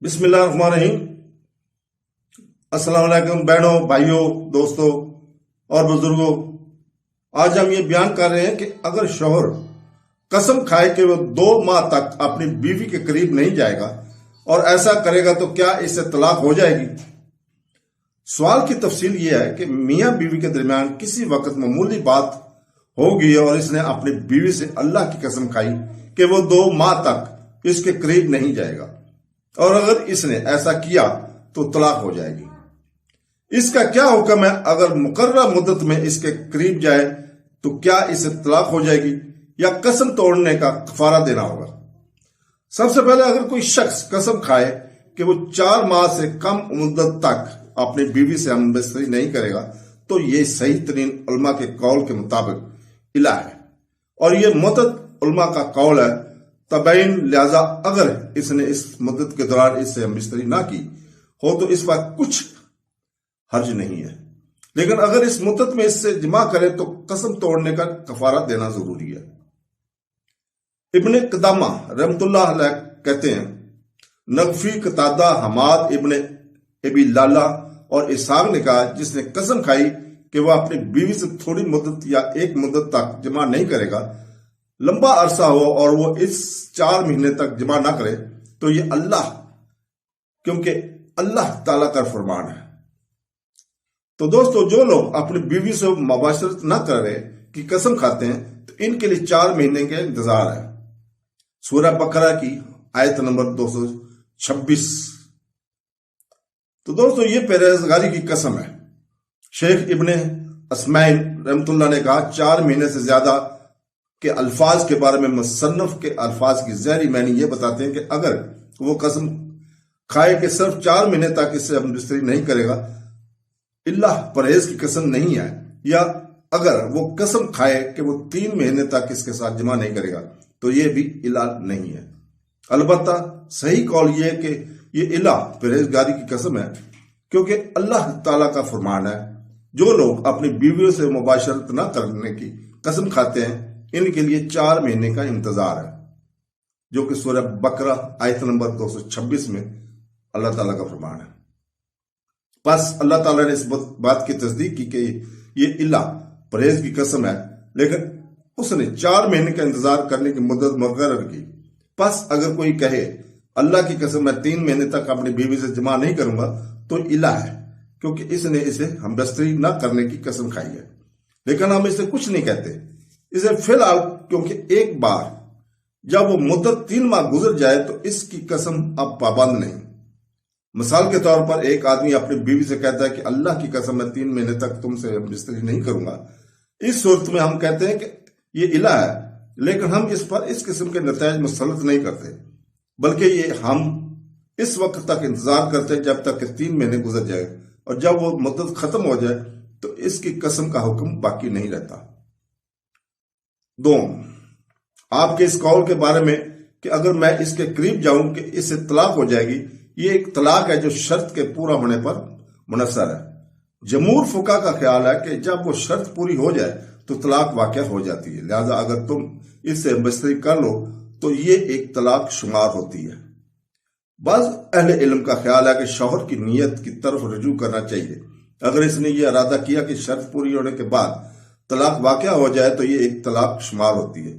بسم اللہ الرحمن الرحیم۔ السلام علیکم بہنوں، بھائیوں، دوستوں اور بزرگوں۔ آج ہم یہ بیان کر رہے ہیں کہ اگر شوہر قسم کھائے کہ وہ 2 ماہ تک اپنی بیوی کے قریب نہیں جائے گا اور ایسا کرے گا تو کیا اس سے طلاق ہو جائے گی؟ سوال کی تفصیل یہ ہے کہ میاں بیوی کے درمیان کسی وقت معمولی بات ہوگی اور اس نے اپنی بیوی سے اللہ کی قسم کھائی کہ وہ 2 ماہ تک اس کے قریب نہیں جائے گا، اور اگر اس نے ایسا کیا تو طلاق ہو جائے گی۔ اس کا کیا حکم ہے؟ اگر مقررہ مدت میں اس کے قریب جائے تو کیا اس سے طلاق ہو جائے گی یا قسم توڑنے کا کفارہ دینا ہوگا؟ سب سے پہلے اگر کوئی شخص قسم کھائے کہ وہ 4 ماہ سے کم مدت تک اپنی بیوی سے ہم بستری نہیں کرے گا تو یہ صحیح ترین علماء کے قول کے مطابق الہ ہے، اور یہ معتبر علماء کا قول ہے تبعین، لہذا اگر اس نے اس مدت کے دوران اس سے ہم بستری نہ کی ہو تو اس پر کچھ حرج نہیں ہے، لیکن اگر اس مدت میں اس سے جماع کرے تو قسم توڑنے کا کفارہ دینا ضروری ہے۔ ابن قدامہ رحمت اللہ علیہ کہتے ہیں، نقفی، قتادہ، حماد ابن ابی لالا اور اسحاق نے کہا جس نے قسم کھائی کہ وہ اپنی بیوی سے تھوڑی مدت یا ایک مدت تک جماع نہیں کرے گا، لمبا عرصہ ہو اور وہ اس 4 مہینے تک جماع نہ کرے تو یہ کیونکہ اللہ تعالیٰ کا فرمان ہے۔ تو دوستو، جو لوگ اپنی بیوی سے مباشرت نہ کرے کی قسم کھاتے ہیں تو ان کے لیے 4 مہینے کے انتظار ہے۔ سورہ بقرہ کی آیت نمبر 226۔ تو دوستو، یہ پرہیزگاری کی قسم ہے۔ شیخ ابن اسماعیل رحمت اللہ نے کہا 4 مہینے سے زیادہ کے الفاظ کے بارے میں مصنف کے الفاظ کی ظاہری معنی یہ بتاتے ہیں کہ اگر وہ قسم کھائے کہ صرف 4 مہینے تک اس سے ہم بستری نہیں کرے گا، اللہ پرہیز کی قسم نہیں ہے، یا اگر وہ قسم کھائے کہ وہ 3 مہینے تک اس کے ساتھ جماع نہیں کرے گا تو یہ بھی الہ نہیں ہے۔ البتہ صحیح قول یہ ہے کہ یہ الہ پرہیزگاری کی قسم ہے، کیونکہ اللہ تعالیٰ کا فرمان ہے جو لوگ اپنی بیویوں سے مباشرت نہ کرنے کی قسم کھاتے ہیں ان کے لیے 4 مہینے کا انتظار ہے، جو کہ سورہ بقرہ آیت نمبر 226 میں اللہ تعالیٰ کا فرمان ہے۔ پس اللہ تعالیٰ نے اس بات کی تصدیق کی کہ یہ الہ پرہیز کی قسم ہے، لیکن اس نے 4 مہینے کا انتظار کرنے کی مدت مقرر کی۔ پس اگر کوئی کہے اللہ کی قسم میں 3 مہینے تک اپنی بیوی سے جماع نہیں کروں گا تو الہ ہے، کیونکہ اس نے اسے ہم بستری نہ کرنے کی قسم کھائی ہے، لیکن ہم اسے کچھ نہیں کہتے اسے فی الحال، کیونکہ ایک بار جب وہ مدت 3 ماہ گزر جائے تو اس کی قسم اب پابند نہیں۔ مثال کے طور پر ایک آدمی اپنی بیوی سے کہتا ہے کہ اللہ کی قسم میں 3 مہینے تک تم سے بستری نہیں کروں گا، اس صورت میں ہم کہتے ہیں کہ یہ الہ ہے، لیکن ہم اس پر اس قسم کے نتائج مسلط نہیں کرتے، بلکہ ہم اس وقت تک انتظار کرتے ہیں جب تک کہ 3 مہینے گزر جائے، اور جب وہ مدت ختم ہو جائے تو اس کی قسم کا حکم باقی نہیں رہتا۔ 2، آپ کے اس قول کے بارے میں کہ اگر میں اس کے قریب جاؤں کہ اس سے طلاق ہو جائے گی، یہ ایک طلاق ہے جو شرط کے پورا ہونے پر منحصر ہے۔ جمہور فقہا کا خیال ہے کہ جب وہ شرط پوری ہو جائے تو طلاق واقع ہو جاتی ہے، لہذا اگر تم اس سے بستری کر لو تو یہ ایک طلاق شمار ہوتی ہے۔ بعض اہل علم کا خیال ہے کہ شوہر کی نیت کی طرف رجوع کرنا چاہیے۔ اگر اس نے یہ ارادہ کیا کہ شرط پوری ہونے کے بعد طلاق واقع ہو جائے تو یہ ایک طلاق شمار ہوتی ہے،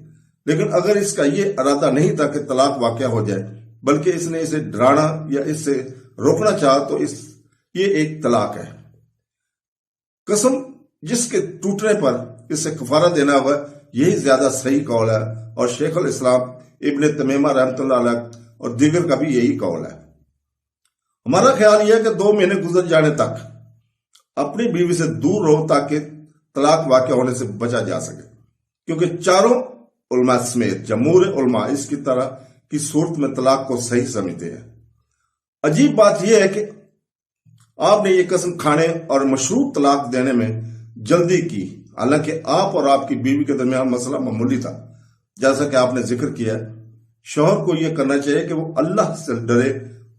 لیکن اگر اس کا یہ ارادہ نہیں تھا کہ طلاق واقع ہو جائے بلکہ اس نے اسے ڈرانا یا اس سے روکنا چاہا تو یہ ایک طلاق ہے۔ قسم جس کے ٹوٹنے پر اس سے کفارہ دینا ہوگا، یہی زیادہ صحیح قول ہے، اور شیخ الاسلام ابن تیمیہ رحمۃ اللہ علیہ اور دیگر کا بھی یہی قول ہے۔ ہمارا خیال یہ ہے کہ 2 مہینے گزر جانے تک اپنی بیوی سے دور رہو تاکہ طلاق واقع ہونے سے بچا جا سکے، کیونکہ چاروں علماء سمیت جمہور علماء اس کی طرح کی صورت میں طلاق کو صحیح سمجھتے ہیں۔ عجیب بات یہ ہے کہ آپ نے یہ قسم کھانے اور مشروط طلاق دینے میں جلدی کی، حالانکہ آپ اور آپ کی بیوی کے درمیان مسئلہ معمولی تھا۔ جیسا کہ آپ نے ذکر کیا ہے، شوہر کو یہ کرنا چاہیے کہ وہ اللہ سے ڈرے،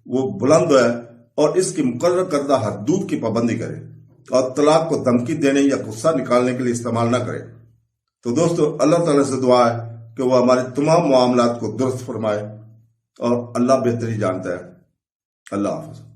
وہ بلند ہے اور اس کی مقرر کردہ حدود کی پابندی کرے، اور طلاق کو دھمکی دینے یا غصہ نکالنے کے لیے استعمال نہ کرے۔ تو دوستو، اللہ تعالیٰ سے دعا ہے کہ وہ ہمارے تمام معاملات کو درست فرمائے، اور اللہ بہتری جانتا ہے۔ اللہ حافظ.